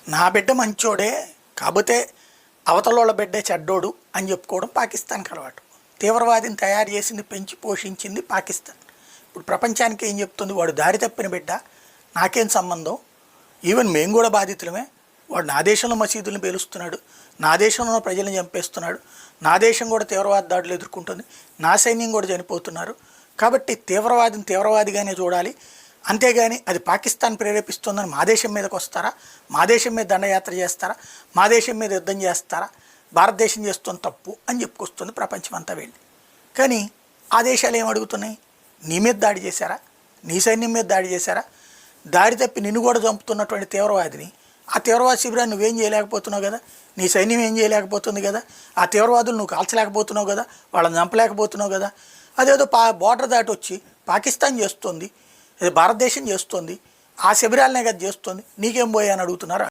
నా బిడ్డ మంచోడే, కాకపోతే అవతలోళ్ళ బిడ్డే చెడ్డోడు అని చెప్పుకోవడం పాకిస్తాన్కి అలవాటు. తీవ్రవాదిని తయారు చేసింది, పెంచి పోషించింది పాకిస్తాన్. ఇప్పుడు ప్రపంచానికి ఏం చెప్తుంది? వాడు దారి తప్పిన బిడ్డ, నాకేం సంబంధం, ఈవెన్ మేము కూడా బాధితులమే, వాడు నా దేశంలో మసీదులను పేలుస్తున్నాడు, నా దేశంలో ప్రజలను చంపేస్తున్నాడు, నా దేశం కూడా తీవ్రవాద దాడులు ఎదుర్కొంటుంది, నా సైన్యం కూడా చనిపోతున్నారు, కాబట్టి తీవ్రవాదిని తీవ్రవాదిగానే చూడాలి, అంతేగాని అది పాకిస్తాన్ ప్రేరేపిస్తుందని మా దేశం మీదకి వస్తారా, మా దేశం మీద దండయాత్ర చేస్తారా, మా దేశం మీద యుద్ధం చేస్తారా, భారతదేశం చేస్తుంది తప్పు అని చెప్పుకొస్తుంది ప్రపంచం అంతా వెళ్ళి. కానీ ఆ దేశాలు ఏం అడుగుతున్నాయి? నీ మీద దాడి చేశారా, నీ సైన్యం మీద దాడి చేశారా, దాడి తప్పి నిన్ను కూడా చంపుతున్నటువంటి తీవ్రవాదిని, ఆ తీవ్రవాద శిబిరాన్ని నువ్వేం చేయలేకపోతున్నావు కదా, నీ సైన్యం ఏం చేయలేకపోతుంది కదా, ఆ తీవ్రవాదులు నువ్వు కాల్చలేకపోతున్నావు కదా, వాళ్ళని చంపలేకపోతున్నావు కదా, అదేదో బోర్డర్ దాటి వచ్చి పాకిస్తాన్ చేస్తుంది, భారతదేశం చేస్తుంది, ఆ శిబిరాలనే కదా చేస్తుంది, నీకేం పోయా అని అడుగుతున్నారు.